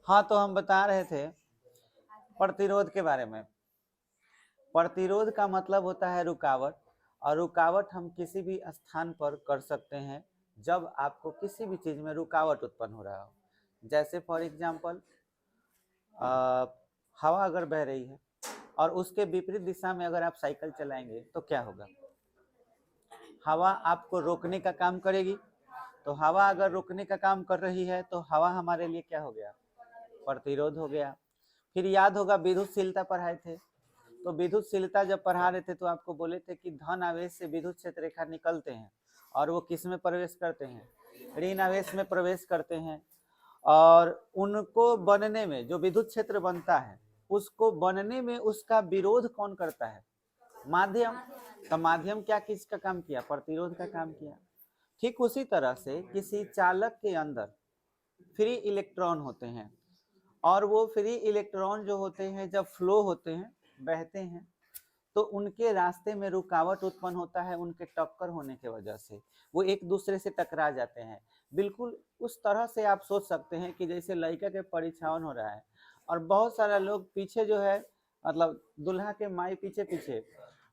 हाँ, तो हम बता रहे थे प्रतिरोध के बारे में। प्रतिरोध का मतलब होता है रुकावट, और रुकावट हम किसी भी स्थान पर कर सकते हैं जब आपको किसी भी चीज में रुकावट उत्पन्न हो रहा हो। जैसे फॉर एग्जाम्पल हवा अगर बह रही है और उसके विपरीत दिशा में अगर आप साइकिल चलाएंगे तो क्या होगा? हवा आपको रोकने का काम करेगी। तो हवा अगर रोकने का काम कर रही है तो हवा हमारे लिए क्या हो गया? प्रतिरोध हो गया। फिर याद होगा विद्युतशीलता पढ़ाए थे, तो विद्युतशीलता जब पढ़ा रहे थे तो आपको बोले थे कि धन आवेश से विद्युत क्षेत्र रेखा निकलते हैं और वो किस में प्रवेश करते हैं? ऋण आवेश में प्रवेश करते हैं। और उनको बनने में जो विद्युत क्षेत्र बनता है उसको बनने में उसका विरोध कौन करता है? माध्यम। तो माध्यम क्या किसका काम किया? प्रतिरोध का काम किया। ठीक उसी तरह से किसी चालक के अंदर फ्री इलेक्ट्रॉन होते हैं, और वो फ्री इलेक्ट्रॉन जो होते हैं जब फ्लो होते हैं, बहते हैं, तो उनके रास्ते में रुकावट उत्पन्न होता है। उनके टक्कर होने की वजह से वो एक दूसरे से टकरा जाते हैं। बिल्कुल उस तरह से आप सोच सकते हैं कि जैसे लड़का के परीक्षावन हो रहा है और बहुत सारा लोग पीछे जो है, मतलब दुल्हा के माई पीछे पीछे,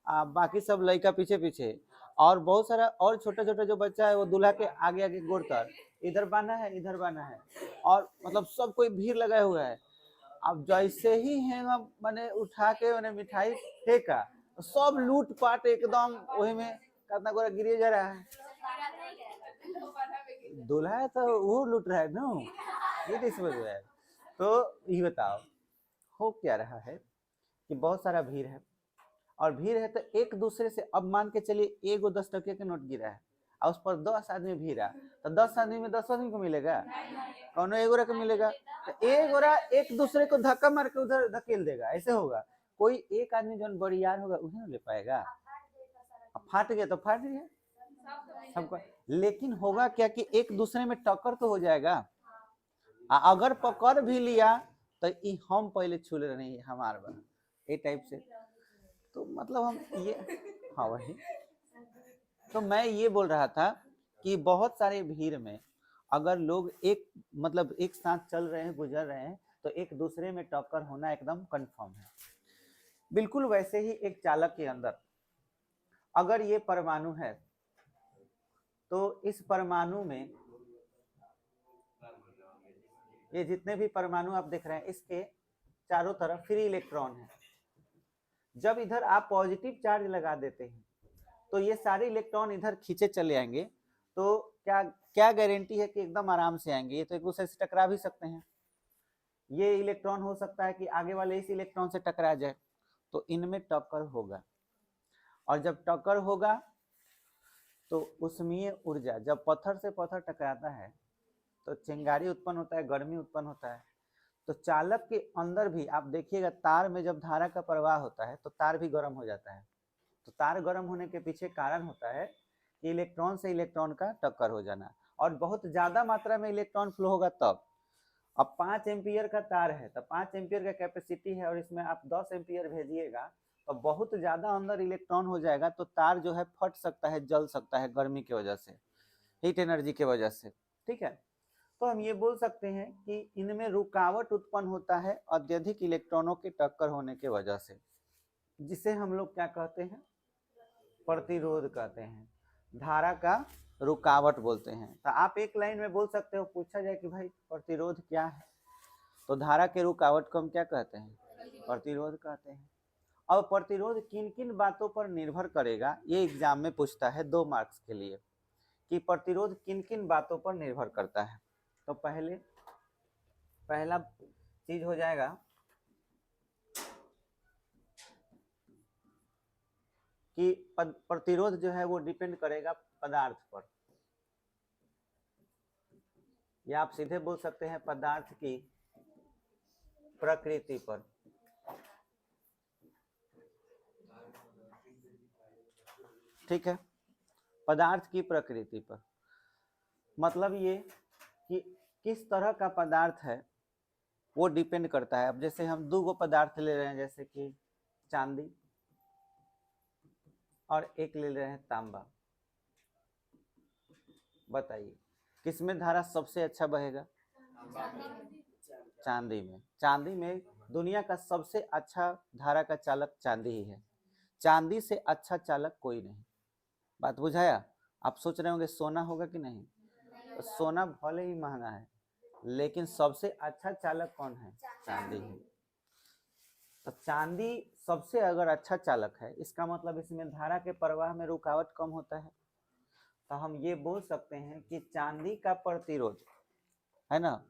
बाकी सब लड़का पीछे पीछे, और बहुत सारा और छोटे छोटे जो बच्चा है वो दूल्हा के आगे आगे गोड़ कर, इधर बाना है इधर बाना है, और मतलब सब कोई भीड़ लगाए हुआ है। अब जैसे ही हैंगा मैंने उठा के मैंने मिठाई फेंका तो सब लूट पाट एकदम वही में कितना गोरा गिरे जा रहा है। दूल्हा तो वो लूट रहा है ना, ये समझ रहा है। तो ये बताओ हो क्या रहा है कि बहुत सारा भीड़ है, और भीड़ है तो एक दूसरे से, अब मान के चलिए एगो 10 टके के नोट गिरा है और उस पर 10 आदमी भीड़ा, तो 10 आदमी में 10 आदमी को मिलेगा? कौन एगोरा को मिलेगा? तो एगोरा एक दूसरे को धक्का मार के उधर धकेल देगा, ऐसे होगा। कोई एक आदमी जो बड़ियार होगा उन्हें ले पाएगा। अब फाट गया तो फाट गया सबको, लेकिन होगा क्या कि एक दूसरे में टक्कर तो हो जाएगा। अगर पकड़ भी लिया तो हम पहले छूले नहीं हमार बना, ये टाइप से। तो मतलब हम ये, हाँ वही तो मैं ये बोल रहा था कि बहुत सारे भीड़ में अगर लोग एक मतलब एक साथ चल रहे हैं, गुजर रहे हैं, तो एक दूसरे में टक्कर होना एकदम कंफर्म है। बिल्कुल वैसे ही एक चालक के अंदर अगर ये परमाणु है तो इस परमाणु में ये जितने भी परमाणु आप देख रहे हैं इसके चारों तरफ फ्री इलेक्ट्रॉन है। जब इधर आप पॉजिटिव चार्ज लगा देते हैं तो ये सारे इलेक्ट्रॉन इधर खींचे चले आएंगे। तो क्या क्या गारंटी है कि एकदम आराम से आएंगे? ये तो एक दूसरे से टकरा भी सकते हैं। ये इलेक्ट्रॉन हो सकता है कि आगे वाले इस इलेक्ट्रॉन से टकरा जाए, तो इनमें टक्कर होगा। और जब टक्कर होगा तो उष्मीय ऊर्जा, जब पत्थर से पत्थर टकराता है तो चिंगारी उत्पन्न होता है, गर्मी उत्पन्न होता है। तो चालक के अंदर भी आप देखिएगा, तार में जब धारा का प्रवाह होता है तो तार भी गर्म हो जाता है। तो तार गर्म होने के पीछे कारण होता है कि इलेक्ट्रॉन से इलेक्ट्रॉन का टक्कर हो जाना, और बहुत ज्यादा मात्रा में इलेक्ट्रॉन फ्लो होगा तब। अब 5 एम्पियर का तार है तो 5 एम्पियर का कैपेसिटी है, और इसमें आप 10 एम्पियर भेजिएगा तो बहुत ज्यादा अंदर इलेक्ट्रॉन हो जाएगा, तो तार जो है फट सकता है, जल सकता है गर्मी की वजह से, हीट एनर्जी की वजह से। ठीक है, तो हम ये बोल सकते हैं कि इनमें रुकावट उत्पन्न होता है अत्यधिक इलेक्ट्रॉनों के टक्कर होने की वजह से, जिसे हम लोग क्या कहते हैं? प्रतिरोध कहते हैं, धारा का रुकावट बोलते हैं। तो आप एक लाइन में बोल सकते हो, पूछा जाए कि भाई प्रतिरोध क्या है, तो धारा के रुकावट को हम क्या कहते हैं? प्रतिरोध कहते हैं। अब प्रतिरोध किन किन बातों पर निर्भर करेगा, ये एग्जाम में पूछता है 2 मार्क्स के लिए, कि प्रतिरोध किन किन बातों पर निर्भर करता है। तो पहला चीज हो जाएगा कि प्रतिरोध जो है वो डिपेंड करेगा पदार्थ पर, या आप सीधे बोल सकते हैं पदार्थ की प्रकृति पर। ठीक है, पदार्थ की प्रकृति पर मतलब ये कि किस तरह का पदार्थ है वो डिपेंड करता है। अब जैसे हम 2 पदार्थ ले रहे हैं, जैसे कि चांदी, और एक ले रहे हैं तांबा। बताइए किसमें धारा सबसे अच्छा बहेगा? चांदी में। चांदी में दुनिया का सबसे अच्छा धारा का चालक चांदी ही है। चांदी से अच्छा चालक कोई नहीं। बात बुझाया? आप सोच रहे होंगे सोना होगा कि नहीं, तो सोना भले ही महंगा है लेकिन सबसे अच्छा चालक कौन है? चांदी है। तो चांदी सबसे अगर अच्छा चालक है, इसका मतलब इसमें धारा के प्रवाह में रुकावट कम होता है। तो हम ये बोल सकते हैं कि चांदी का प्रतिरोध है ना,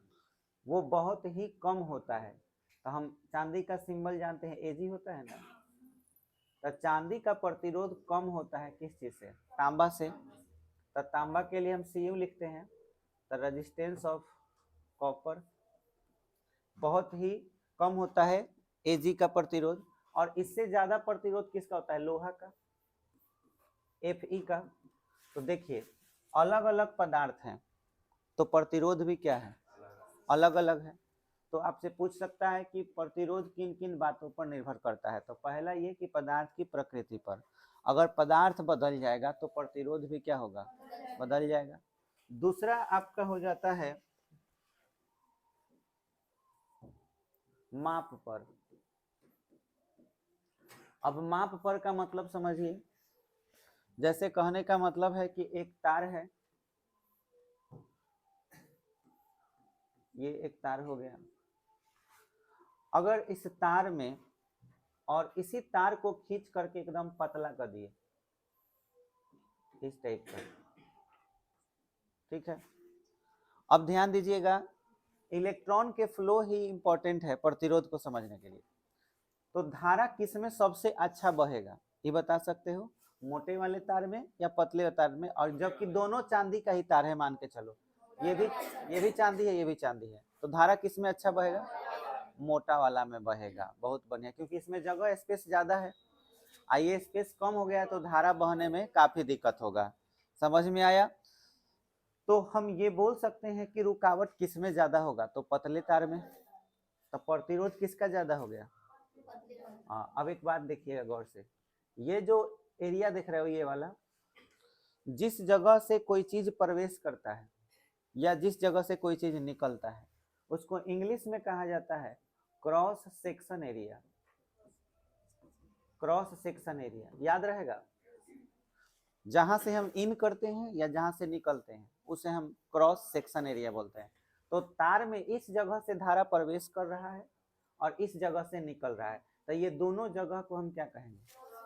वो बहुत ही कम होता है। तो हम चांदी का सिंबल जानते हैं, एजी होता है ना। तो चांदी का प्रतिरोध कम होता है किस चीज से? तांबा से। तो तांबा के लिए हम Cu लिखते हैं। तो रेजिस्टेंस ऑफ कॉपर बहुत ही कम होता है एजी का प्रतिरोध। और इससे ज्यादा प्रतिरोध किसका होता है? लोहा का, Fe का। तो देखिए अलग अलग पदार्थ हैं तो प्रतिरोध भी क्या है? अलग अलग है। तो आपसे पूछ सकता है कि प्रतिरोध किन किन बातों पर निर्भर करता है। तो पहला ये कि पदार्थ की प्रकृति पर। अगर पदार्थ बदल जाएगा तो प्रतिरोध भी क्या होगा? बदल जाएगा। दूसरा आपका हो जाता है माप पर। अब माप पर का मतलब समझिए, जैसे कहने का मतलब है कि एक तार है, ये एक तार हो गया। अगर इस तार में और इसी तार को खींच करके एकदम पतला कर दिए इस टाइप का, ठीक है। अब ध्यान दीजिएगा, इलेक्ट्रॉन के फ्लो ही इंपॉर्टेंट है प्रतिरोध को समझने के लिए। तो धारा किस में सबसे अच्छा बहेगा ये बता सकते हो? मोटे वाले तार में या पतले तार में? और जबकि दोनों चांदी का ही तार है मान के चलो, ये भी चांदी है, ये भी चांदी है, तो धारा किस में अच्छा बहेगा? मोटा वाला में बहेगा। बहुत बढ़िया, क्योंकि इसमें जगह स्पेस ज्यादा है। आइए स्पेस कम हो गया तो धारा बहने में काफी दिक्कत होगा। समझ में आया? तो हम ये बोल सकते हैं कि रुकावट किस में ज्यादा होगा? तो पतले तार में। तो प्रतिरोध किसका ज्यादा हो गया? हाँ। अब एक बात देखिएगा गौर से, ये जो एरिया देख रहे हो ये वाला, जिस जगह से कोई चीज प्रवेश करता है या जिस जगह से कोई चीज निकलता है उसको इंग्लिश में कहा जाता है cross section area. Cross section area याद रहेगा। जहां से हम इन करते हैं या जहां से निकलते हैं उसे हम क्रॉस सेक्शन एरिया बोलते हैं। तो तार में इस जगह से धारा प्रवेश कर रहा है और इस जगह से निकल रहा है, तो ये दोनों जगह को हम क्या कहेंगे?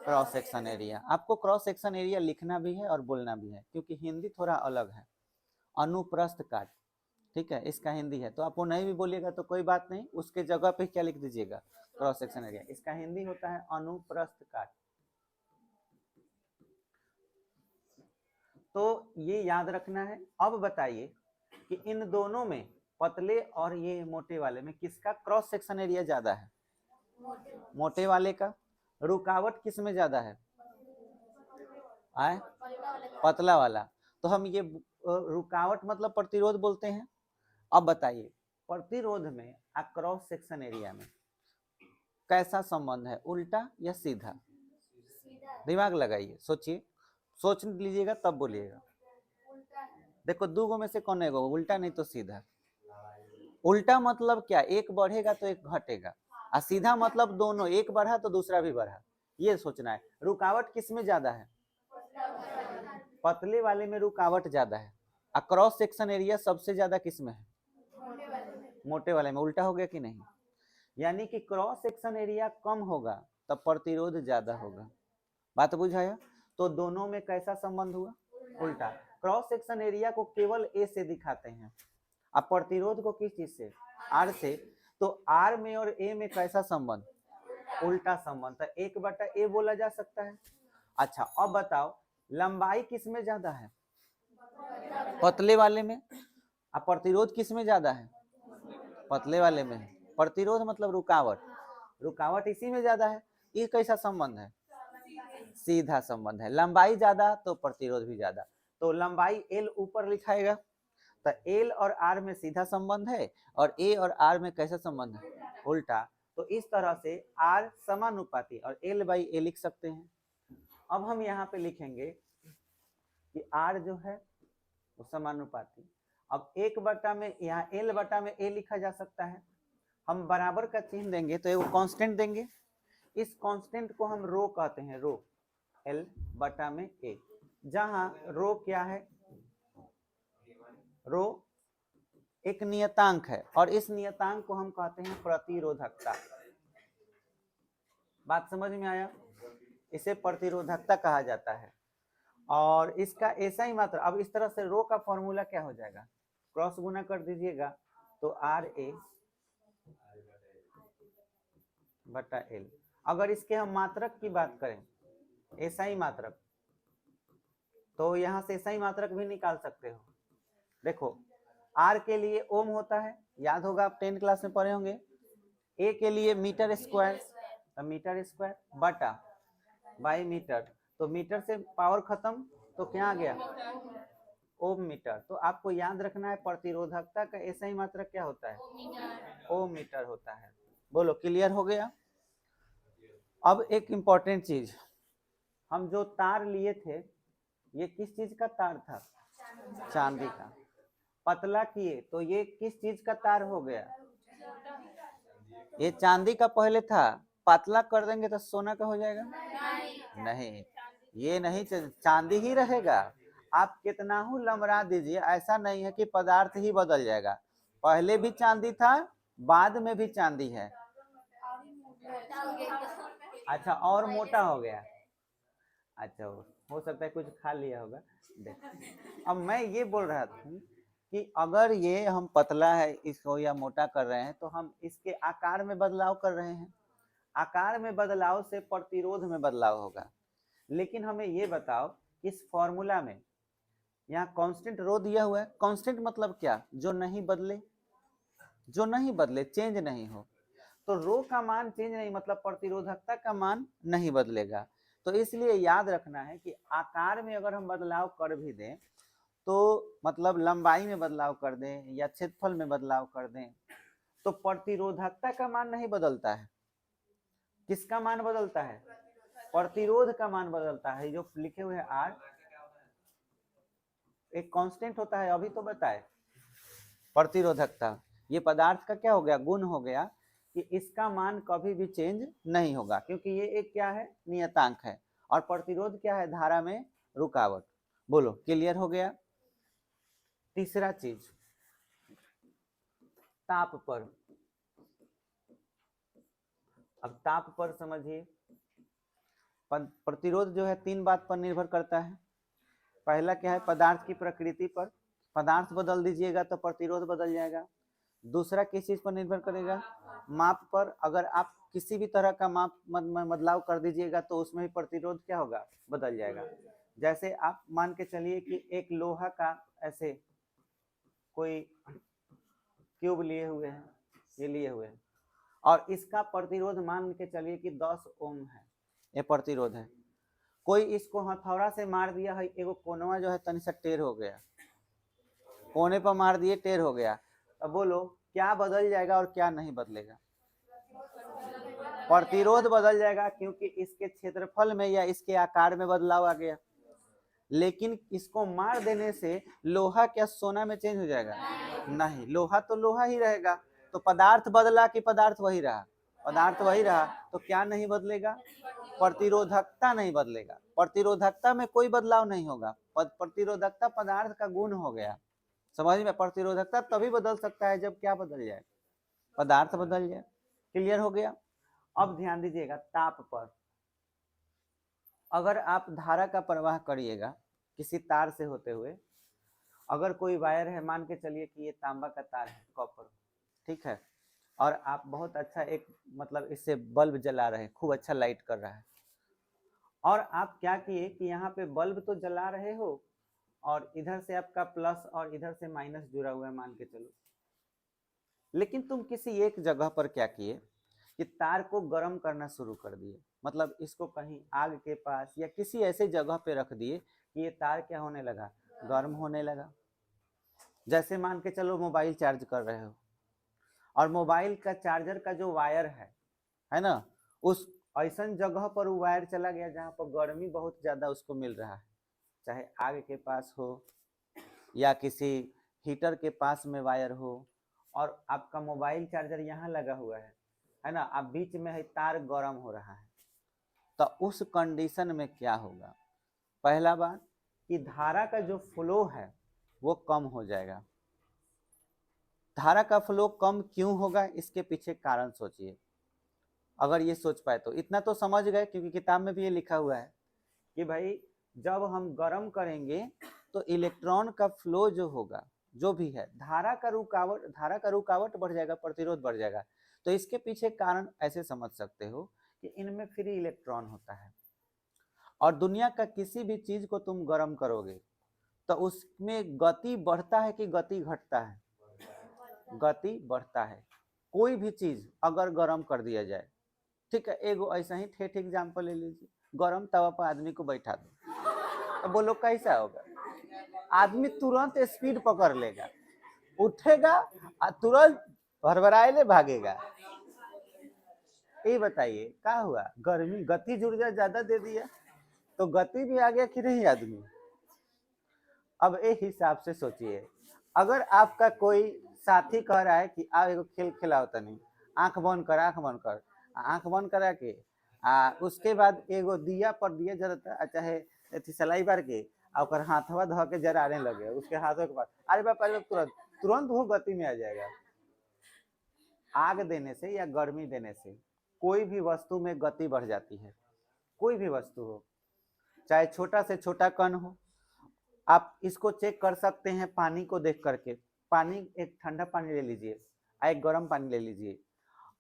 Cross section area. आपको क्रॉस सेक्शन एरिया लिखना भी है और बोलना भी है, क्योंकि हिंदी थोड़ा अलग है। अनुप्रस्थ काट, ठीक है, इसका हिंदी है। तो आप वो नहीं भी बोलिएगा तो कोई बात नहीं, उसके जगह पे क्या लिख दीजिएगा? Cross section area. इसका हिंदी होता है अनुप्रस्थ काट। तो ये याद रखना है। अब बताइए कि इन दोनों में, पतले और ये मोटे वाले में, किसका क्रॉस सेक्शन एरिया ज्यादा है? मोटे वाले का। रुकावट किस में ज्यादा है? आए? पतला वाला। तो हम ये रुकावट मतलब प्रतिरोध बोलते हैं। अब बताइए प्रतिरोध में क्रॉस सेक्शन एरिया में कैसा संबंध है, उल्टा या सीधा? दिमाग लगाइए, सोचिए, सोच लीजिएगा तब बोलिएगा। देखो दो में से कौन है? उल्टा नहीं तो सीधा। उल्टा मतलब क्या? एक बढ़ेगा तो एक घटेगा, और सीधा मतलब दोनों, एक बढ़ा तो दूसरा भी बढ़ा। ये सोचना है। रुकावट किस में ज्यादा है? पतले वाले में रुकावट ज्यादा है। क्रॉस सेक्शन एरिया सबसे ज्यादा किस में है? मोटे वाले में। उल्टा हो गया कि नहीं? यानी कि क्रॉस सेक्शन एरिया कम होगा तब प्रतिरोध ज्यादा होगा। बात बुझाया? तो दोनों में कैसा संबंध हुआ? उल्टा। क्रॉस सेक्शन एरिया को केवल ए से दिखाते हैं, अब प्रतिरोध को किस चीज से? आर से। तो आर में और ए में कैसा संबंध? उल्टा संबंध। तो 1/A बोला जा सकता है। अच्छा अब बताओ लंबाई किस में ज्यादा है? पतले वाले में। अब प्रतिरोध किस में ज्यादा है? पतले वाले में। प्रतिरोध मतलब रुकावट, रुकावट इसी में ज्यादा है। ये कैसा संबंध है? सीधा संबंध है। लंबाई ज्यादा तो प्रतिरोध भी ज्यादा। तो लंबाई एल ऊपर लिखाएगा, तो एल और आर में सीधा संबंध है और ए और आर में कैसा संबंध है? उल्टा। तो इस तरह से आर समानुपाती और एल बाई ए लिख सकते हैं। अब हम यहाँ पे लिखेंगे कि आर जो है वो समानुपाती। अब 1/में यहाँ एल बटा में ए लिखा जा सकता है, हम बराबर का चिन्ह देंगे तो एक कांस्टेंट देंगे, इस कांस्टेंट को हम रो कहते हैं, रो, एल बटा में ए, जहां रो क्या है, रो एक नियतांक है और इस नियतांक को हम कहते हैं प्रतिरोधकता। बात समझ में आया, इसे प्रतिरोधकता कहा जाता है। और इसका ऐसा ही मात्रा, अब इस तरह से रो का फॉर्मूला क्या हो जाएगा, क्रॉस गुना कर दीजिएगा तो आर ए बटा एल। अगर इसके हम मात्रक की बात करें, ऐसा ही मात्रक, तो यहां से ऐसा ही मात्रक भी निकाल सकते हो। देखो आर के लिए ओम होता है, याद होगा आप 10th क्लास में पढ़े होंगे, ए के लिए मीटर स्क्वायर, मीटर स्क्वायर बटा बाई मीटर, तो मीटर से पावर खत्म तो क्या आ गया, ओम मीटर। तो आपको याद रखना है प्रतिरोधकता का ऐसा ही मात्रक क्या होता है, ओम मीटर होता है। बोलो क्लियर हो गया। अब एक इंपॉर्टेंट चीज, हम जो तार लिए थे ये किस चीज का तार था, चांदी का। पतला किए तो ये किस चीज का तार हो गया, ये चांदी का पहले था, पतला कर देंगे तो सोना का हो जाएगा, नहीं, ये नहीं, चांदी ही रहेगा। आप कितना ही लमरा दीजिए, ऐसा नहीं है कि पदार्थ ही बदल जाएगा, पहले भी चांदी था बाद में भी चांदी है। अच्छा और मोटा हो गया, अच्छा हो सकता है कुछ खा लिया होगा। अब मैं ये बोल रहा था कि अगर ये हम पतला है इसको या मोटा कर रहे हैं तो हम इसके आकार में बदलाव कर रहे हैं, आकार में बदलाव से प्रतिरोध में बदलाव होगा। लेकिन हमें ये बताओ इस फॉर्मूला में यहाँ कांस्टेंट रो दिया हुआ है, कांस्टेंट मतलब क्या, जो नहीं बदले, जो नहीं बदले, चेंज नहीं हो, तो रो का मान चेंज नहीं मतलब प्रतिरोधकता का मान नहीं बदलेगा। तो इसलिए याद रखना है कि आकार में अगर हम बदलाव कर भी दें तो मतलब लंबाई में बदलाव कर दें या क्षेत्रफल में बदलाव कर दें तो प्रतिरोधकता का मान नहीं बदलता है, किसका मान बदलता है, प्रतिरोध का मान बदलता है। जो लिखे हुए हैं आर एक कांस्टेंट होता है, अभी तो बताए प्रतिरोधकता, ये पदार्थ का क्या हो गया, गुण हो गया कि इसका मान कभी भी चेंज नहीं होगा क्योंकि ये एक क्या है, नियतांक है, और प्रतिरोध क्या है, धारा में रुकावट। बोलो क्लियर हो गया। तीसरा चीज ताप पर, अब ताप पर समझिए, प्रतिरोध जो है 3 बात पर निर्भर करता है। पहला क्या है, पदार्थ की प्रकृति पर, पदार्थ बदल दीजिएगा तो प्रतिरोध बदल जाएगा। दूसरा किस चीज पर निर्भर करेगा, माप पर, अगर आप किसी भी तरह का माप में बदलाव कर दीजिएगा तो उसमें भी प्रतिरोध क्या होगा, बदल जाएगा। जैसे आप मान के चलिए कि एक लोहा का ऐसे कोई क्यूब लिए हुए हैं, ये लिए हुए हैं और इसका प्रतिरोध मान के चलिए कि 10 ओम है, ये प्रतिरोध है। कोई इसको हथौड़ा से मार दिया है, एगो कोनवा जो है तनी सा टेढ़ हो गया, कोने पर मार दिए टेढ़ हो गया, अब बोलो क्या बदल जाएगा और क्या नहीं बदलेगा, प्रतिरोध बदल जाएगा क्योंकि इसके क्षेत्रफल में या इसके आकार में बदलाव आ गया। लेकिन इसको मार देने से लोहा क्या सोना में चेंज हो जाएगा, नहीं, लोहा तो लोहा ही रहेगा। तो पदार्थ बदला कि पदार्थ वही रहा, पदार्थ वही रहा, तो क्या नहीं बदलेगा, प्रतिरोधकता नहीं बदलेगा, प्रतिरोधकता में कोई बदलाव नहीं होगा, प्रतिरोधकता पदार्थ का गुण हो गया। समझ में, प्रतिरोधकता तभी बदल सकता है जब क्या बदल जाए, पदार्थ बदल जाए। क्लियर हो गया। अब ध्यान दीजिएगा ताप पर, अगर आप धारा का प्रवाह करिएगा किसी तार से होते हुए, अगर कोई वायर है, मान के चलिए कि ये तांबा का तार है, कॉपर, ठीक है, और आप बहुत अच्छा एक मतलब इससे बल्ब जला रहे हैं, खूब अच्छा लाइट कर रहा है, और आप क्या किए कि यहाँ पे बल्ब तो जला रहे हो और इधर से आपका प्लस और इधर से माइनस जुड़ा हुआ है मान के चलो, लेकिन तुम किसी एक जगह पर क्या किए कि तार को गर्म करना शुरू कर दिए, मतलब इसको कहीं आग के पास या किसी ऐसे जगह पे रख दिए कि ये तार क्या होने लगा, गर्म होने लगा। जैसे मान के चलो मोबाइल चार्ज कर रहे हो और मोबाइल का चार्जर का जो वायर है ना, उस ऐसा जगह पर वो वायर चला गया जहाँ पर गर्मी बहुत ज्यादा उसको मिल रहा है, चाहे आग के पास हो या किसी हीटर के पास में वायर हो, और आपका मोबाइल चार्जर यहाँ लगा हुआ है ना, आप बीच में है, तार गर्म हो रहा है, तो उस कंडीशन में क्या होगा? पहला बात कि धारा का जो फ्लो है वो कम हो जाएगा। धारा का फ्लो कम क्यों होगा, इसके पीछे कारण सोचिए। अगर ये सोच पाए तो इतना तो समझ गए, क्योंकि किताब में भी ये लिखा हुआ है कि भाई जब हम गर्म करेंगे तो इलेक्ट्रॉन का फ्लो जो होगा, जो भी है, धारा का रुकावट बढ़ जाएगा, प्रतिरोध बढ़ जाएगा। तो इसके पीछे कारण ऐसे समझ सकते हो कि इनमें फ्री इलेक्ट्रॉन होता है, और दुनिया का किसी भी चीज को तुम गर्म करोगे तो उसमें गति बढ़ता है कि गति घटता है? गति बढ़ता है। कोई भी चीज अगर गर्म कर दिया जाए, ठीक है, एगो ऐसा ही ठेठ एग्जाम्पल ले लीजिए, गर्म तवा पर आदमी को बैठा दो तो बोलो कैसा होगा? आदमी तुरंत स्पीड पकड़ लेगा, उठेगा और तुरंत भरभराए भागेगा। ये बताइए क्या हुआ? गर्मी, गति ऊर्जा ज्यादा दे दिया तो गति भी आ गया कि नहीं आदमी? अब एक हिसाब से सोचिए, अगर आपका कोई साथी कह रहा है कि आप एगो खेल खिलाओ तनी, आंख बंद कर, आंख बंद करा के उसके बाद एगो दिया पर दिया जरता, चाहे सलाई बार के और हाथवा धो के जराने लगे, उसके हाथों के बाद अरे बाप तुरंत तुरंत वो गति में आ जाएगा। आग देने से या गर्मी देने से कोई भी वस्तु में गति बढ़ जाती है। कोई भी वस्तु हो, चाहे छोटा से छोटा कण हो। आप इसको चेक कर सकते हैं पानी को देख करके। पानी, एक ठंडा पानी ले लीजिए, एक गर्म पानी ले लीजिए,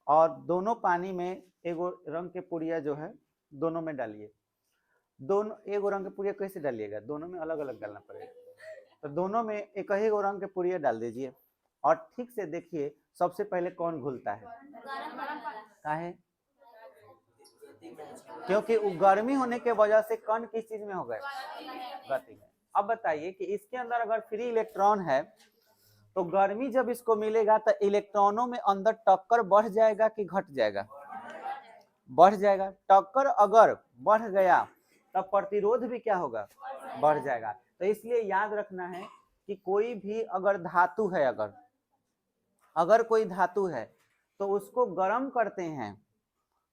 और दोनों पानी में एगो रंग के पुड़िया जो है दोनों में डालिए। दोनों एगो रंग के पुड़िया कैसे डालिएगा? दोनों में अलग अलग डालना पड़ेगा। तो दोनों में एक ही गो रंग के पुड़िया डाल दीजिए और ठीक से देखिए सबसे पहले कौन घुलता है। काहे? क्योंकि गर्मी होने के वजह से कण किस चीज में हो गए? गति में। अब बताइए कि इसके अंदर अगर फ्री इलेक्ट्रॉन है तो गर्मी जब इसको मिलेगा तो इलेक्ट्रॉनों में अंदर टक्कर बढ़ जाएगा कि घट जाएगा? बढ़ जाएगा। टक्कर अगर बढ़ गया तब प्रतिरोध भी क्या होगा? बढ़ जाएगा। तो इसलिए याद रखना है कि कोई भी अगर धातु है, अगर कोई धातु है तो उसको गर्म करते हैं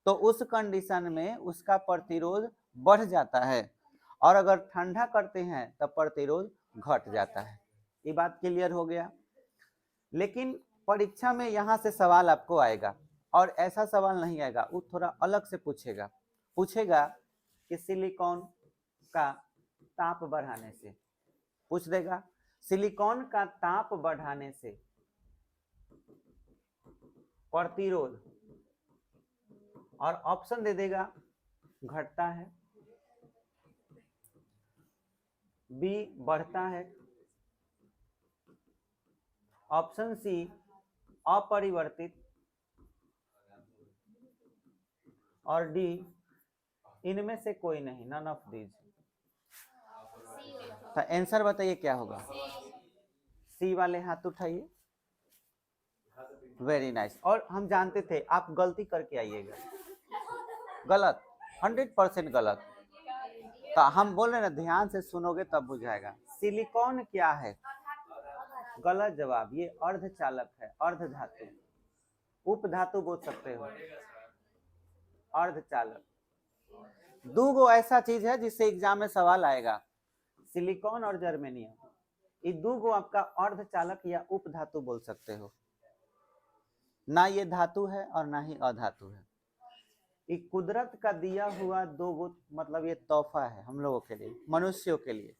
तो उस कंडीशन में उसका प्रतिरोध बढ़ जाता है, और अगर ठंडा करते हैं तब प्रतिरोध घट जाता है। ये बात क्लियर हो गया? लेकिन परीक्षा में यहाँ से सवाल आपको आएगा, और ऐसा सवाल नहीं आएगा, वो थोड़ा अलग से पूछेगा कि सिलिकॉन का ताप बढ़ाने से, पूछ देगा सिलिकॉन का ताप बढ़ाने से प्रतिरोध, और ऑप्शन दे देगा घटता है, बी बढ़ता है, ऑप्शन सी अपरिवर्तित, और डी इनमें से कोई नहीं, नन ऑफ दीज। तो आंसर बताइए क्या होगा? सी वाले हाथ उठाइए। Very nice. और हम जानते थे आप गलती करके आइएगा, गलत, 100% गलत। तो हम बोल रहे ना, ध्यान से सुनोगे तब बुझाएगा। सिलिकॉन क्या है? गलत जवाब, ये अर्धचालक है, अर्धधातु, उपधातु बोल सकते हो, अर्धचालक। दो गो ऐसा चीज है जिससे एग्जाम में सवाल आएगा, सिलिकॉन और जर्मेनियम, ये दो गो आपका अर्धचालक या उपधातु बोल सकते हो। ना ये धातु है और ना ही अधातु है। ये कुदरत का दिया हुआ दो गो, मतलब ये तोहफा है हम लोगों के लिए, मनुष्यों के लिए।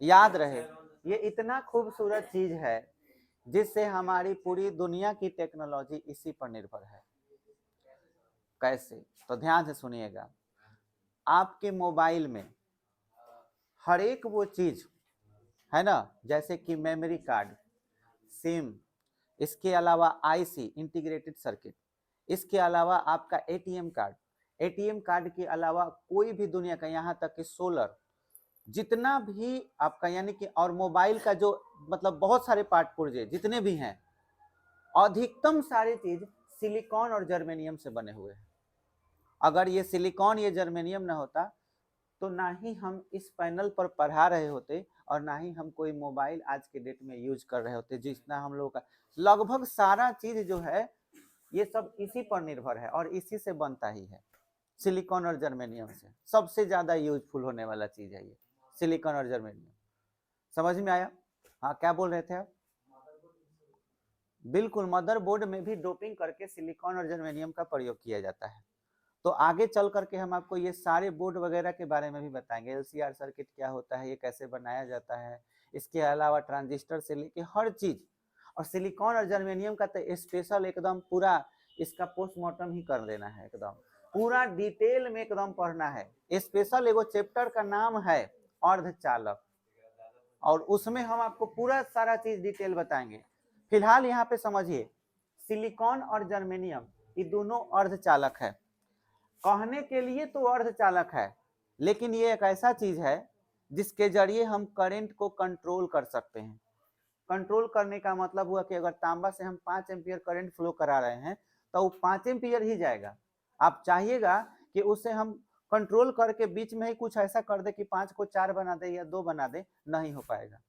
याद रहे, ये इतना खूबसूरत चीज है जिससे हमारी पूरी दुनिया की टेक्नोलॉजी इसी पर निर्भर है। कैसे? तो ध्यान से सुनिएगा। आपके मोबाइल में हर एक वो चीज है ना, जैसे कि मेमोरी कार्ड, सिम, इसके अलावा आईसी, इंटीग्रेटेड सर्किट, इसके अलावा आपका एटीएम कार्ड, एटीएम कार्ड के अलावा कोई भी दुनिया का, यहाँ तक कि सोलर, जितना भी आपका यानी कि, और मोबाइल का जो मतलब बहुत सारे पार्ट पुर्जे जितने भी हैं, अधिकतम सारी चीज सिलिकॉन और जर्मेनियम से बने हुए हैं। अगर ये सिलिकॉन, ये जर्मेनियम ना होता तो ना ही हम इस पैनल पर पढ़ा रहे होते और ना ही हम कोई मोबाइल आज के डेट में यूज कर रहे होते, जितना हम लोगों का लगभग सारा चीज जो है ये सब इसी पर निर्भर है और इसी से बनता ही है, सिलिकॉन और जर्मेनियम से। सबसे ज्यादा यूजफुल होने वाला चीज है ये सिलिकॉन और जर्मेनियम। समझ में आया? हाँ, क्या बोल रहे थे आप? बिल्कुल, मदरबोर्ड में भी डोपिंग करके सिलिकॉन और जर्मेनियम का प्रयोग किया जाता है। तो आगे चल करके हम आपको ये सारे बोर्ड वगैरह के बारे में भी बताएंगे, एलसीआर सर्किट क्या होता है, ये कैसे बनाया जाता है, इसके अलावा ट्रांजिस्टर से लेके हर चीज। और सिलिकॉन और जर्मेनियम का तो स्पेशल एकदम पूरा इसका पोस्टमार्टम ही कर देना है, एकदम पूरा डिटेल में एकदम पढ़ना है। स्पेशल एगो चैप्टर का नाम है अर्धचालक, और उसमें हम आपको पूरा सारा चीज डिटेल बताएंगे। फिलहाल यहाँ पे समझिए, सिलिकॉन और जर्मेनियम ये दोनों अर्धचालक है। कहने के लिए तो अर्धचालक है, लेकिन ये एक ऐसा चीज है जिसके जरिए हम करंट को कंट्रोल कर सकते हैं। कंट्रोल करने का मतलब हुआ कि अगर तांबा से हम 5 एम्पियर करंट फ्लो करा रहे हैं तो वो 5 एम्पियर ही जाएगा। आप चाहिएगा कि उसे हम कंट्रोल करके बीच में ही कुछ ऐसा कर दे कि 5 को 4 बना दे या 2 बना दे, नहीं हो पाएगा।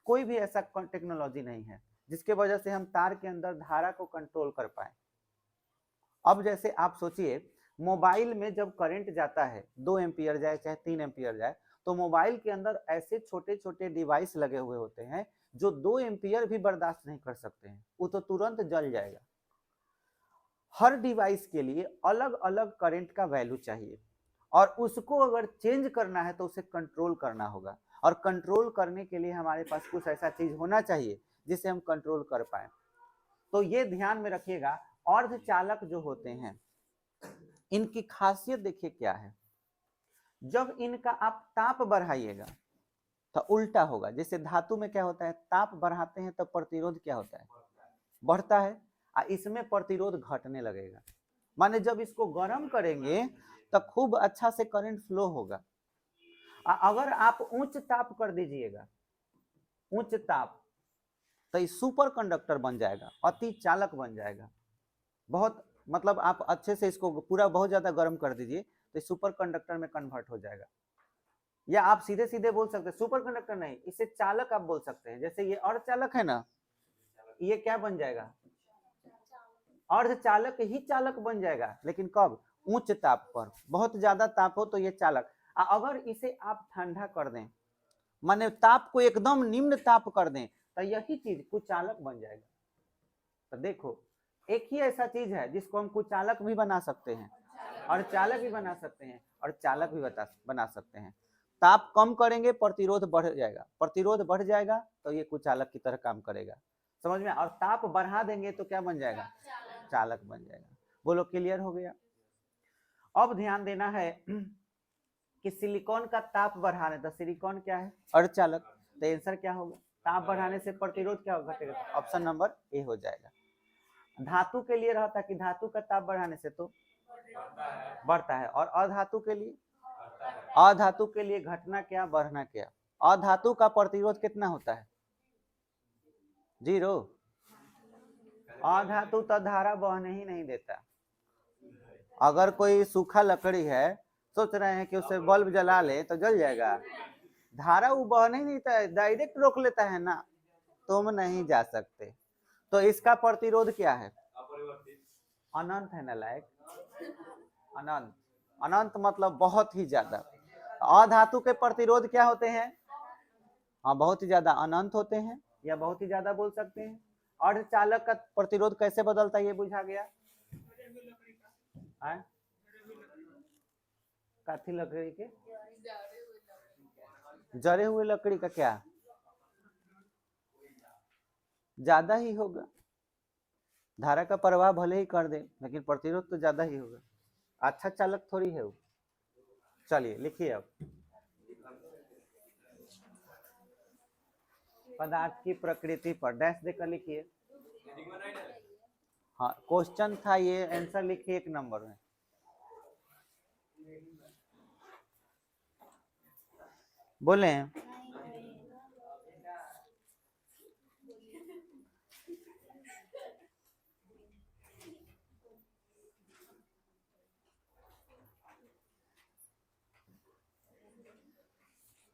कोई भी ऐसा टेक्नोलॉजी नहीं है जिसके वजह से हम तार के अंदर धारा को कंट्रोल कर पाए। अब जैसे आप सोचिए, मोबाइल में जब करंट जाता है 2 एम्पियर जाए चाहे 3 एम्पियर जाए, तो मोबाइल के अंदर ऐसे छोटे छोटे डिवाइस लगे हुए होते हैं जो 2 एम्पियर भी बर्दाश्त नहीं कर सकते हैं, वो तो तुरंत जल जाएगा। हर डिवाइस के लिए अलग अलग करंट का वैल्यू चाहिए, और उसको अगर चेंज करना है तो उसे कंट्रोल करना होगा, और कंट्रोल करने के लिए हमारे पास कुछ ऐसा चीज होना चाहिए जिसे हम कंट्रोल कर पाए। तो ये ध्यान में रखिएगा, अर्धचालक जो होते हैं इनकी खासियत देखिए क्या है। जब इनका आप ताप बढ़ाइएगा तो उल्टा होगा। जैसे धातु में क्या होता है, ताप बढ़ाते हैं तो प्रतिरोध क्या होता है, बढ़ता है, इसमें प्रतिरोध घटने लगेगा। माने जब इसको गर्म करेंगे तो खूब अच्छा से करंट फ्लो होगा। अगर आप उच्च ताप कर दीजिएगा, उच्च ताप, तो ये सुपर कंडक्टर बन जाएगा, अति चालक बन जाएगा। बहुत मतलब आप अच्छे से इसको पूरा बहुत ज्यादा गर्म कर दीजिए तो सुपर कंडक्टर में कन्वर्ट हो जाएगा। या आप सीधे सीधे बोल सकते हैं, सुपर कंडक्टर नहीं, इसे चालक आप बोल सकते हैं। जैसे ये अर्धचालक है ना, ये क्या बन जाएगा, अर्धचालक ही चालक बन जाएगा, लेकिन कब, उच्च ताप पर। बहुत ज्यादा ताप हो तो ये चालक। अगर इसे आप ठंडा कर दें, माने ताप को एकदम निम्न ताप कर दें, तो यही चीज कुचालक बन जाएगा। तो देखो, एक ही ऐसा चीज है जिसको हम कुचालक भी बना सकते हैं और चालक भी बना सकते हैं और चालक भी बना सकते हैं। ताप कम करेंगे प्रतिरोध बढ़ जाएगा, प्रतिरोध बढ़ जाएगा तो ये कुचालक की तरह काम करेगा। समझ में? और ताप बढ़ा देंगे तो क्या बन जाएगा, चालक बन जाएगा। बोलो, क्लियर हो गया? अब ध्यान देना है कि सिलिकॉन का ताप बढ़ाने, तो सिलिकॉन क्या है, अर्धचालक, तो आंसर क्या होगा, ताप बढ़ाने से प्रतिरोध क्या घटेगा, ऑप्शन नंबर ए हो जाएगा। धातु के लिए रहता कि धातु का ताप बढ़ाने से तो बढ़ता है, और अधातु के लिए, अधातु के लिए घटना क्या बढ़ना क्या, अधातु का प्रतिरोध कितना होता है, 0। अधातु तो धारा बहने ही नहीं देता। अगर कोई सूखा लकड़ी है, सोच रहे हैं कि उसे बल्ब जला ले तो जल जाएगा, धारा वो बहने ही नहीं देता, डायरेक्ट रोक लेता है ना, तुम नहीं जा सकते। तो इसका प्रतिरोध क्या है, अनंत है ना लायक, अनंत। अनंत मतलब बहुत ही ज्यादा। अधातु के प्रतिरोध क्या होते हैं, हाँ बहुत ही ज्यादा, अनंत होते हैं या बहुत ही ज्यादा बोल सकते हैं। अर्धचालक का प्रतिरोध कैसे बदलता है ये बुझा गया, काठी लकड़ी के, जले हुए लकड़ी का क्या, ज्यादा ही होगा। धारा का प्रवाह भले ही कर दे लेकिन प्रतिरोध तो ज्यादा ही होगा। अच्छा चालक थोड़ी है वो। चलिए लिखिए अब, पदार्थ की प्रकृति पर डैश देकर लिखिए। हाँ क्वेश्चन था ये, आंसर लिखिए 1 नंबर में। बोले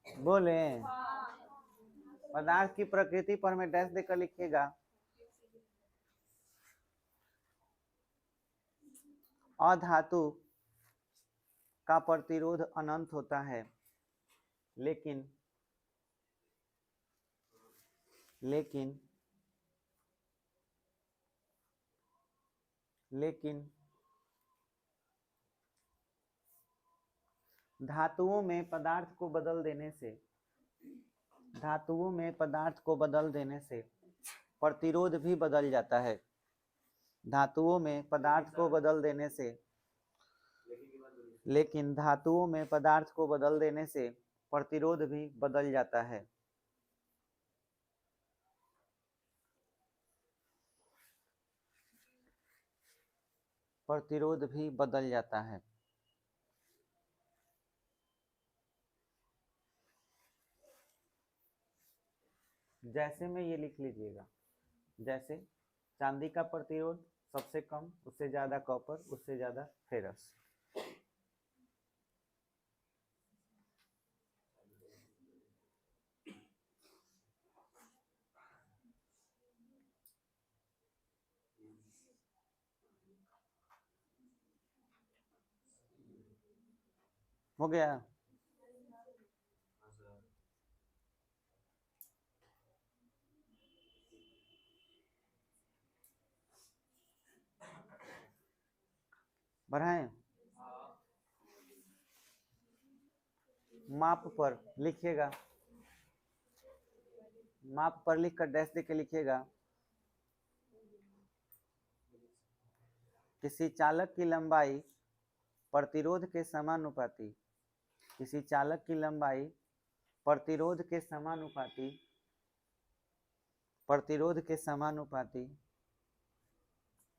बोले पदार्थ की प्रकृति पर में डैश देकर लिखिएगा। अधातु का प्रतिरोध अनंत होता है, लेकिन धातुओं में पदार्थ को बदल देने से प्रतिरोध भी बदल जाता है। धातुओं में पदार्थ को बदल देने से प्रतिरोध भी बदल जाता है। जैसे में ये लिख लीजिएगा, जैसे चांदी का प्रतिरोध सबसे कम, उससे ज्यादा कॉपर, उससे ज्यादा फेरस। हो गया? बढ़ाएं? माप पर लिखिएगा, माप पर लिखकर डैश देके लिखिएगा। किसी चालक की लंबाई प्रतिरोध के समानुपाती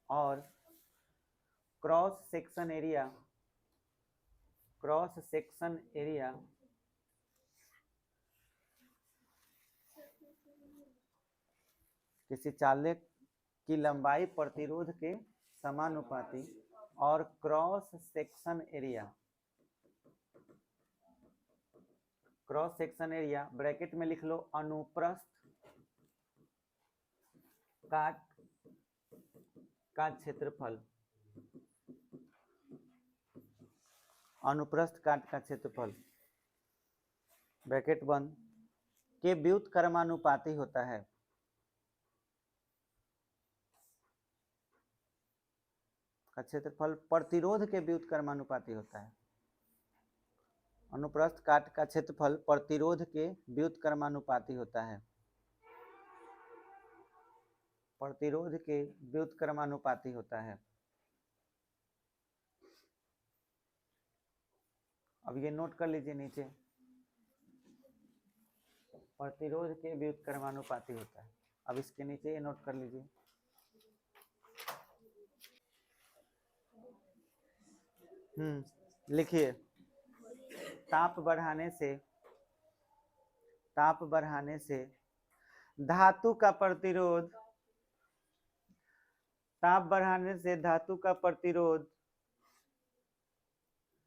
और क्रॉस सेक्शन एरिया किसी चालक की लंबाई प्रतिरोध के समानुपाती और क्रॉस सेक्शन एरिया ब्रैकेट में लिख लो, अनुप्रस्थ काट का क्षेत्रफल, ब्रैकेट बंद, के व्युत्क्रमानुपाती होता है। का क्षेत्रफल प्रतिरोध के व्युत्क्रमानुपाती होता है। अनुप्रस्थ काट का क्षेत्रफल प्रतिरोध के व्युत्क्रमानुपाती होता है। अब ये नोट कर लीजिए नीचे, प्रतिरोध के व्युत्क्रमानुपाती होता है। अब इसके नीचे ये नोट कर लीजिए, लिखिए, ताप बढ़ाने से धातु का प्रतिरोध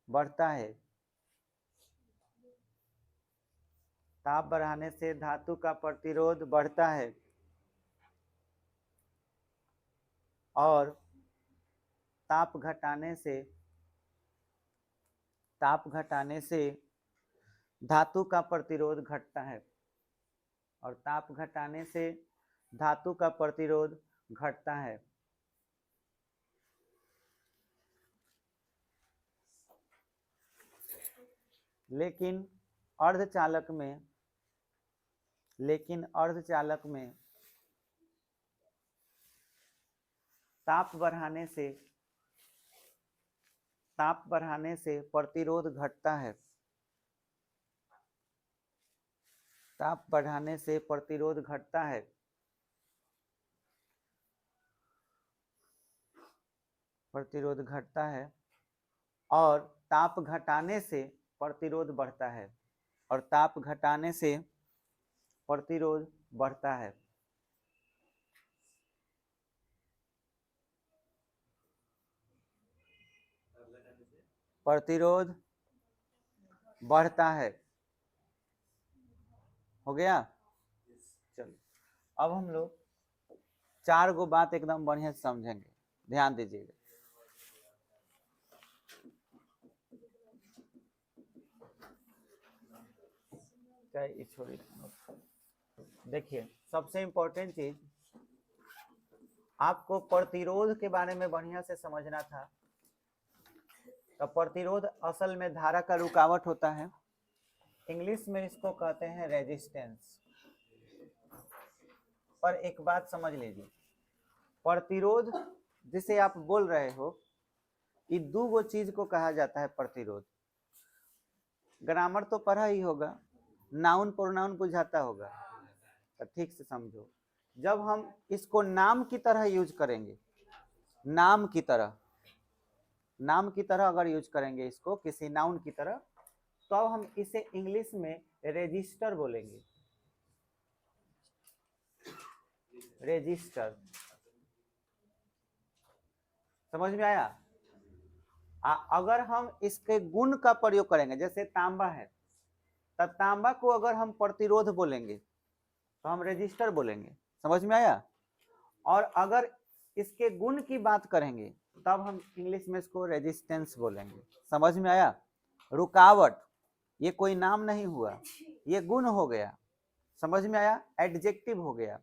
बढ़ता है। ताप बढ़ाने से धातु का प्रतिरोध बढ़ता है और ताप घटाने से धातु का प्रतिरोध घटता है। लेकिन अर्धचालक में ताप बढ़ाने से प्रतिरोध घटता है। और ताप घटाने से प्रतिरोध बढ़ता है। हो गया? अब हम लोग 4 गो बात एकदम बढ़िया से समझेंगे, ध्यान दीजिएगा। देखिए, सबसे इंपॉर्टेंट चीज आपको प्रतिरोध के बारे में बढ़िया से समझना था। तो प्रतिरोध असल में धारा का रुकावट होता है, इंग्लिश में इसको कहते हैं रेजिस्टेंस। पर एक बात समझ लीजिए, प्रतिरोध जिसे आप बोल रहे हो, ये 2 गो चीज को कहा जाता है प्रतिरोध। ग्रामर तो पढ़ा ही होगा, नाउन प्रोनाउन बुझाता होगा, तो ठीक से समझो। जब हम इसको नाम की तरह यूज करेंगे, नाम की तरह अगर यूज करेंगे इसको किसी नाउन की तरह, तो अब हम इसे इंग्लिश में रेजिस्टर बोलेंगे। रेजिस्टर, समझ में आया? अगर हम इसके गुण का प्रयोग करेंगे, जैसे तांबा है, तो तांबा को अगर हम प्रतिरोध बोलेंगे तो हम रेजिस्टर बोलेंगे। समझ में आया? और अगर इसके गुण की बात करेंगे तब हम इंग्लिश में इसको रेजिस्टेंस बोलेंगे। समझ में आया? रुकावट ये कोई नाम नहीं हुआ, ये गुण हो गया। समझ में आया? एडजेक्टिव हो गया,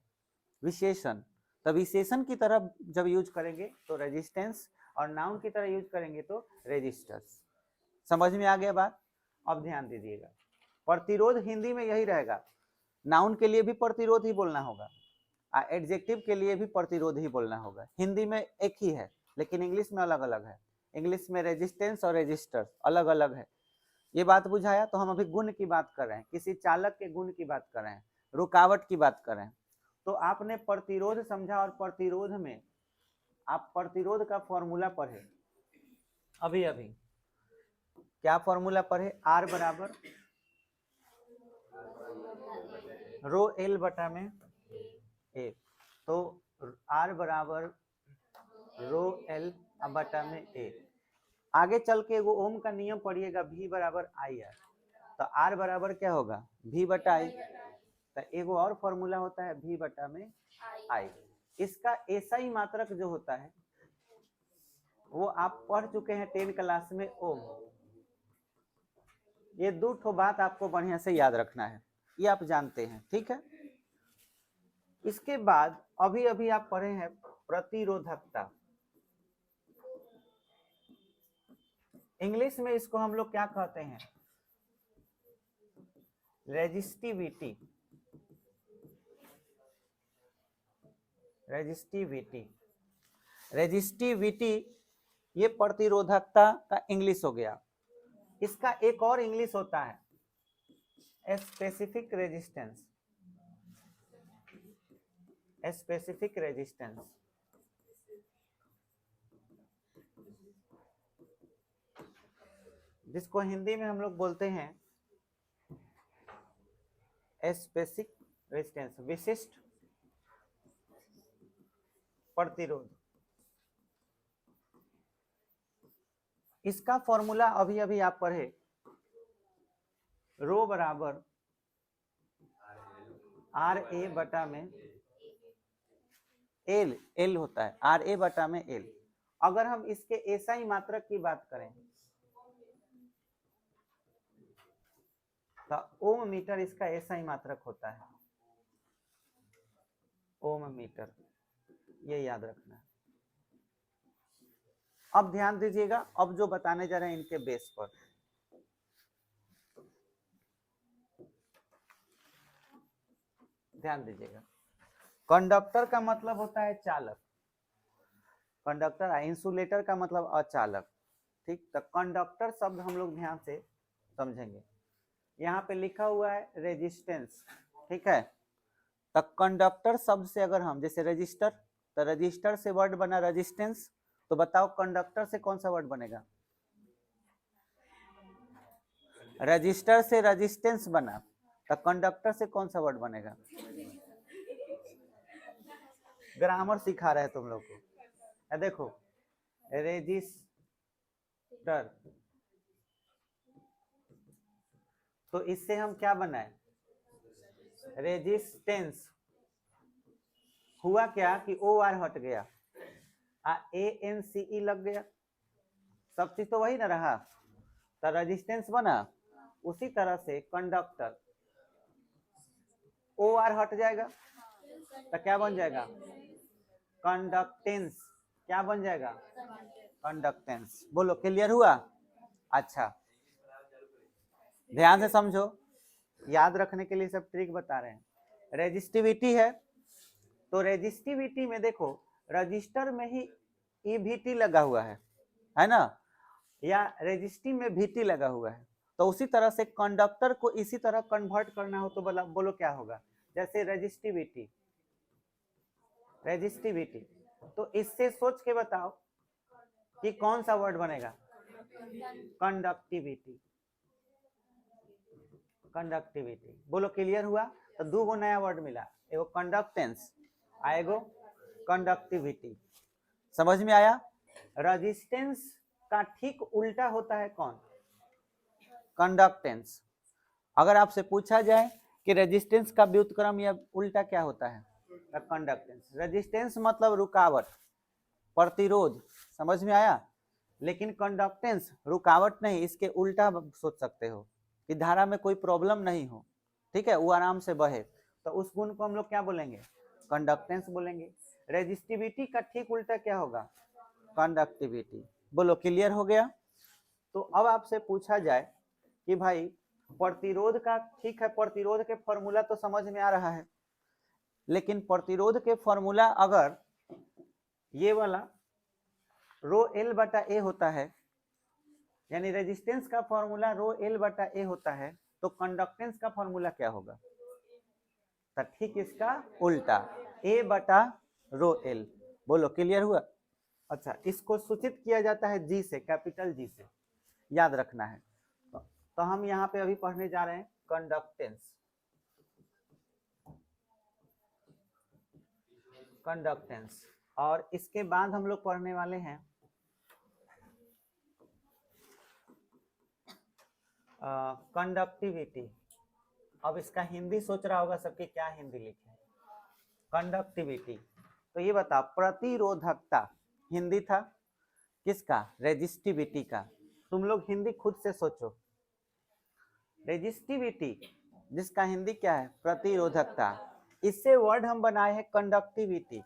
विशेषण। तो विशेषण की तरह जब यूज करेंगे तो रेजिस्टेंस, और नाउन की तरह यूज करेंगे तो रेजिस्टर्स। समझ में आ गया बात? अब ध्यान दीजिएगा, प्रतिरोध हिंदी में यही रहेगा, नाउन के लिए भी प्रतिरोध ही बोलना होगा, एडजेक्टिव के लिए भी प्रतिरोध ही बोलना होगा। हिंदी में एक ही है, लेकिन इंग्लिश में अलग अलग है। इंग्लिश में रेजिस्टेंस और रेजिस्टर्स अलग अलग है। ये बात बुझाया? तो हम अभी गुण की बात कर रहे हैं, किसी चालक के गुण की बात कर रहे हैं, रुकावट की बात कर रहे हैं। तो आपने प्रतिरोध समझा, और प्रतिरोध में आप प्रतिरोध का फॉर्मूला पढ़े अभी अभी। क्या फॉर्मूला पढ़े? आर बराबर रो एल बटा में ए। तो आर बराबर रो एल बटा में ए। आगे चल के वो ओम का नियम पढ़िएगा, V बराबर आई आर। तो आर बराबर क्या होगा? V बटा आई। तो एगो और फॉर्मूला होता है V बटा में आई। इसका एसआई मात्रक जो होता है वो आप पढ़ चुके हैं 10 क्लास में, ओम। ये 2 ठो बात आपको बढ़िया से याद रखना है, ये आप जानते हैं, ठीक है। इसके बाद अभी अभी आप पढ़े हैं प्रतिरोधकता। इंग्लिश में इसको हम लोग क्या कहते हैं? रेजिस्टिविटी। रेजिस्टिविटी ये प्रतिरोधकता का इंग्लिश हो गया। इसका एक और इंग्लिश होता है स्पेसिफिक रेजिस्टेंस। स्पेसिफिक रेजिस्टेंस, जिसको हिंदी में हम लोग बोलते हैं स्पेसिफिक रेजिस्टेंस, विशिष्ट प्रतिरोध। इसका फॉर्मूला अभी अभी आप पढ़े, रो बराबर आर ए बटा में एल। एल होता है आर ए बटा में एल। अगर हम इसके एसआई मात्रक की बात करें तो ओम मीटर इसका एसआई मात्रक होता है, ओम मीटर। ये याद रखना है। अब ध्यान दीजिएगा, अब जो बताने जा रहे हैं इनके बेस पर ध्यान दीजिएगा। कंडक्टर का मतलब होता है चालक, कंडक्टर। इंसुलेटर का मतलब अचालक, ठीक। तो कंडक्टर शब्द हम लोग ध्यान से समझेंगे। यहाँ पे लिखा हुआ है रेजिस्टेंस, ठीक है। तो कंडक्टर शब्द से अगर हम, जैसे रजिस्टर, तो रजिस्टर से वर्ड बना रेजिस्टेंस, तो बताओ कंडक्टर से कौन सा वर्ड बनेगा? रजिस्टर से रेजिस्टेंस बना, तो कंडक्टर से कौन सा वर्ड बनेगा? ग्रामर सिखा रहे हैं तुम लोग को। देखो, रेजिस्टर, तो इससे हम क्या बनाए? रेजिस्टेंस। हुआ क्या कि ओ आर हट गया, ANCE लग गया, सब चीज तो वही ना रहा, तो रेजिस्टेंस बना। उसी तरह से कंडक्टर ओ आर हट जाएगा तो क्या बन जाएगा, कंडक्टेंस। क्या बन जाएगा, कंडक्टेंस। बोलो क्लियर हुआ। अच्छा ध्यान से समझो, याद रखने के लिए सब ट्रिक बता रहे हैं। रेजिस्टिविटी है, तो रेजिस्टिविटी में देखो रजिस्टर में ही EVT लगा हुआ है ना, या रेजिस्टिव में VT लगा हुआ है। तो उसी तरह से कंडक्टर को इसी तरह कन्वर्ट करना हो तो बोलो क्या होगा, जैसे रेजिस्टिविटी, रेजिस्टिविटी, तो इससे सोच के बताओ कि कौन सा वर्ड बनेगा, कंडक्टिविटी, कंडक्टिविटी। बोलो क्लियर हुआ। तो दो गो नया वर्ड मिला, एगो कंडक्टेंस, एगो कंडक्टिविटी। समझ में आया। रेजिस्टेंस का ठीक उल्टा होता है कौन, कंडक्टेंस। अगर आपसे पूछा जाए कि रेजिस्टेंस का व्युत्क्रम या उल्टा क्या होता है, कंडक्टेंस। रेजिस्टेंस मतलब रुकावट, प्रतिरोध, समझ में आया। लेकिन कंडक्टेंस रुकावट नहीं, इसके उल्टा सोच सकते हो कि धारा में कोई प्रॉब्लम नहीं हो, ठीक है, वो आराम से बहे, तो उस गुण को हम लोग क्या बोलेंगे, कंडक्टेंस बोलेंगे। रेजिस्टिविटी का ठीक उल्टा क्या होगा, कंडक्टिविटी। बोलो क्लियर हो गया। तो अब आपसे पूछा जाए कि भाई प्रतिरोध का, ठीक है प्रतिरोध के फॉर्मूला तो समझ में आ रहा है, लेकिन प्रतिरोध के फॉर्मूला अगर ये वाला रो एल बटा ए होता है, यानी रेजिस्टेंस का फॉर्मूला रो एल बटा ए होता है, तो कंडक्टेंस का फॉर्मूला क्या होगा, तो ठीक इसका उल्टा, ए बटा रो एल। बोलो क्लियर हुआ। अच्छा इसको सूचित किया जाता है जी से, कैपिटल जी से, याद रखना है। तो हम यहाँ पे अभी पढ़ने जा रहे हैं कंडक्टेंस, कंडक्टेंस, और इसके बाद हम लोग पढ़ने वाले हैं कंडक्टिविटी। अब इसका हिंदी सोच रहा होगा सबके, क्या हिंदी लिखे कंडक्टिविटी। तो ये बता, प्रतिरोधकता हिंदी था किसका, रेजिस्टिविटी का। तुम लोग हिंदी खुद से सोचो, रेजिस्टिविटी जिसका हिंदी क्या है, प्रतिरोधकता, इससे वर्ड हम बनाए हैं कंडक्टिविटी,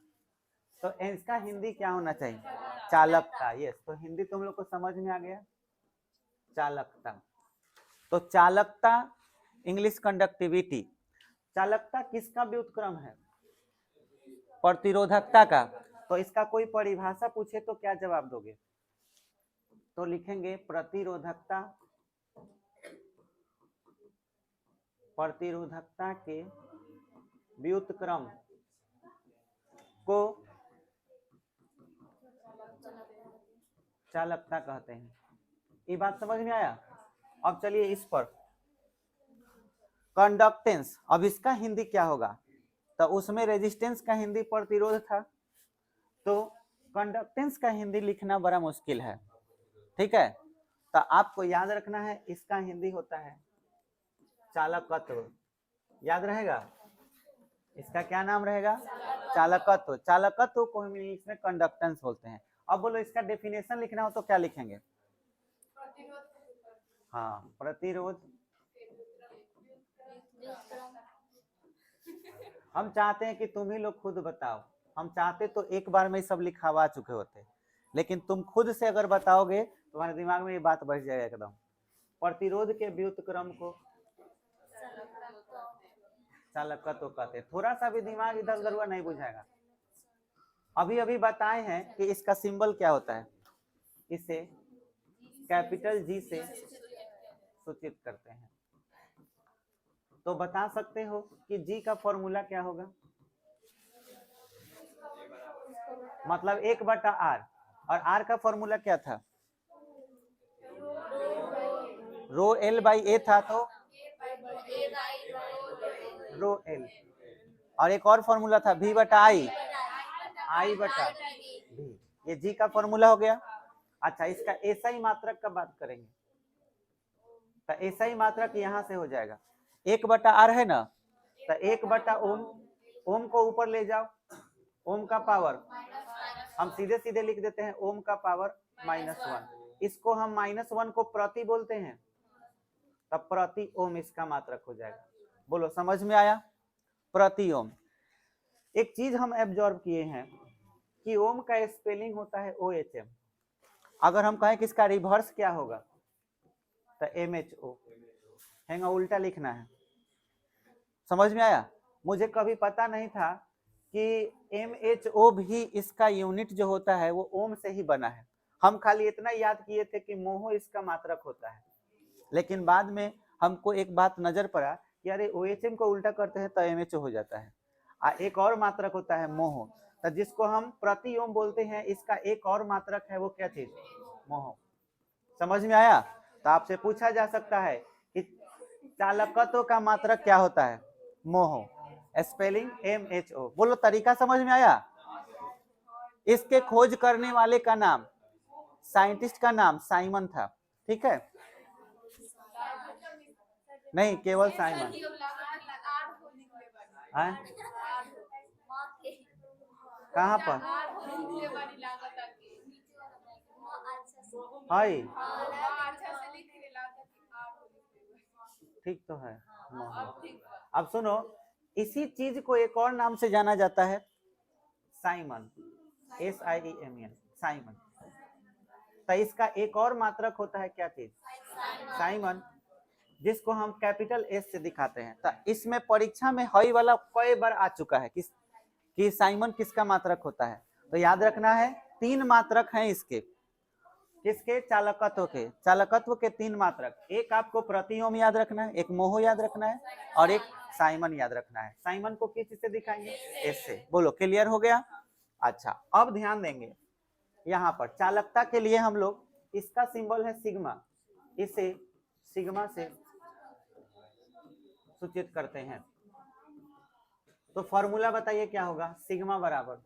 तो इसका हिंदी क्या होना चाहिए, चालकता। यस, तो हिंदी तुम लोग को समझ में आ गया, चालकता। तो चालकता इंग्लिश कंडक्टिविटी। चालकता किसका व्युत्क्रम है, प्रतिरोधकता का। तो इसका कोई परिभाषा पूछे तो क्या जवाब दोगे, तो लिखेंगे प्रतिरोधकता, प्रतिरोधकता के व्युत्क्रम को चालकता कहते हैं। ये बात समझ में आया। अब चलिए इस पर कंडक्टेंस, अब इसका हिंदी क्या होगा, तो उसमें रेजिस्टेंस का हिंदी प्रतिरोध था, तो कंडक्टेंस का हिंदी लिखना बड़ा मुश्किल है, ठीक है। तो आपको याद रखना है, इसका हिंदी होता है चालकत्व, याद रहेगा, इसका क्या नाम रहेगा, चालकत्व। चालकत्व को हम इंग्लिश में कंडक्टेंस बोलते हैं। अब बोलो इसका डेफिनेशन लिखना हो तो क्या लिखेंगे, हाँ प्रतिरोध। हम चाहते हैं कि तुम ही लोग खुद बताओ, हम चाहते तो एक बार में सब लिखावा चुके होते, लेकिन तुम खुद से अगर बताओगे तुम्हारे दिमाग में ये बात बढ़ जाएगा एकदम। प्रतिरोध के व्युत्क्रम को चालकत्व कहते हैं। थोड़ा सा भी दिमाग इधर उधर हुआ नहीं बुझाएगा। अभी अभी बताए हैं कि इसका सिंबल क्या होता है, इसे कैपिटल जी से सूचित करते हैं। तो बता सकते हो कि जी का फॉर्मूला क्या होगा, मतलब 1/r, और आर का फॉर्मूला क्या था, रो एल बाई ए था, तो रो एल, और एक और फॉर्मूला था v बटा आई, आई बटा v, ये जी का फॉर्मूला हो गया। अच्छा इसका एसआई मात्रक का बात करेंगे, तो एसआई मात्रक यहाँ से हो जाएगा 1/r है ना, तो 1/ओम, ओम को ऊपर ले जाओ, ओम का पावर हम सीधे सीधे लिख देते हैं ओम का पावर -1। इसको हम -1 को प्रति बोलते हैं, तब प्रति ओम इसका मात्रक हो जाएगा। बोलो समझ में आया? प्रति ओम। एक चीज हम एब्जॉर्ब किए हैं कि ओम का स्पेलिंग होता है OHM। अगर हम कहें कि इसका रिवर्स क्या होगा तो MHO हैंगा, उल्टा लिखना है। समझ में आया? मुझे कभी पता नहीं था कि MHO भी इसका यूनिट जो होता है वो ओम से ही बना है। हम खाली इतना याद किए थे कि मोहो इसका मात्रक होता है, लेकिन बाद में हमको एक बात नजर पड़ा कि अरे OHM को उल्टा करते हैं तो MHO हो जाता है। एक और मात्रक होता है मोहो, तो जिसको हम प्रति ओम बोलते हैं, इसका एक और मात्रक है, वो क्या चीज? मोहो। समझ में आया? तो आपसे पूछा जा सकता है कि चालकत्व का मात्रक क्या होता है? मोहो, स्पेलिंग MHO। बोलो तरीका समझ में आया? इसके खोज करने वाले का नाम, साइंटिस्ट का नाम साइमन था, ठीक है? नहीं, केवल साइमन। कहाँ पर? हाय ठीक तो है। अब सुनो, इसी चीज को एक और नाम से जाना जाता है, साइमन, SIEMN, साइमन। तो इसका एक और मात्रक होता है, क्या चीज? साइमन, जिसको हम कैपिटल S से दिखाते हैं। तो इसमें परीक्षा में हई वाला कई बार आ चुका है कि साइमन किसका मात्रक होता है। तो याद रखना है 3 मात्रक हैं इसके, किसके? चालकत्व के। चालकत्व के 3 मात्रक, एक आपको प्रति ओम याद रखना है, एक मोहो याद रखना है, और एक साइमन याद रखना है। साइमन को किस से दिखाएंगे? S से। बोलो क्लियर हो गया? अच्छा, अब ध्यान देंगे यहाँ पर चालकता के लिए हम लोग, इसका सिंबल है सिग्मा, इसे सिग्मा से सूचित करते हैं। तो फॉर्मूला बताइए क्या होगा? सिग्मा बराबर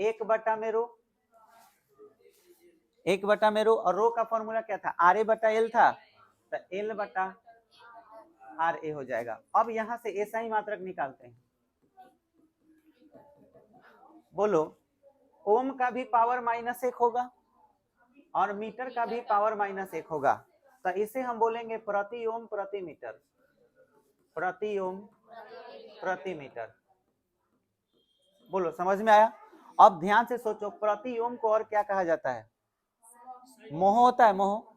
1/रो, 1/रो, और रो का फॉर्मूला क्या था? RA/L था, तो L/RA हो जाएगा। अब यहां से SI मात्रक निकालते हैं। बोलो, ओम का भी पावर -1 होगा और मीटर का भी पावर -1 होगा, तो इसे हम बोलेंगे प्रति ओम प्रति मीटर, प्रति ओम प्रति मीटर। बोलो समझ में आया? अब ध्यान से सोचो, प्रति ओम को और क्या कहा जाता है? मोहो होता है, मोहो।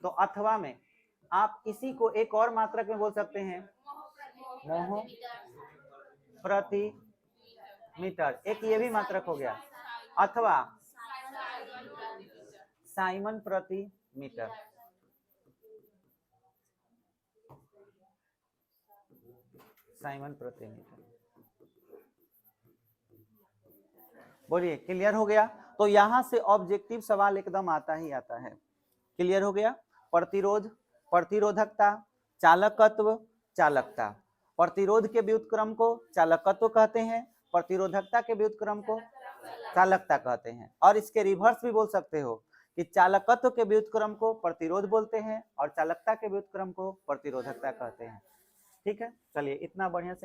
तो अथवा में आप इसी को एक और मात्रक में बोल सकते हैं, मोहो प्रति मीटर। एक ये भी मात्रक हो गया, अथवा साइमन प्रति मीटर। साइमन प्रति मीटर। बोलिए क्लियर हो गया? तो यहां से ऑब्जेक्टिव सवाल एकदम आता ही आता है। क्लियर हो गया? प्रतिरोध, प्रतिरोधकता, चालकत्व, चालकता। प्रतिरोध के व्युत्क्रम को चालकत्व कहते हैं, प्रतिरोधकता के व्युत्क्रम को चालकता कहते हैं। और इसके रिवर्स भी बोल सकते हो कि चालकत्व के व्युत्क्रम को प्रतिरोध बोलते हैं और चालकता के व्युत्क्रम को प्रतिरोधकता कहते हैं। ठीक है, चलिए इतना बढ़िया से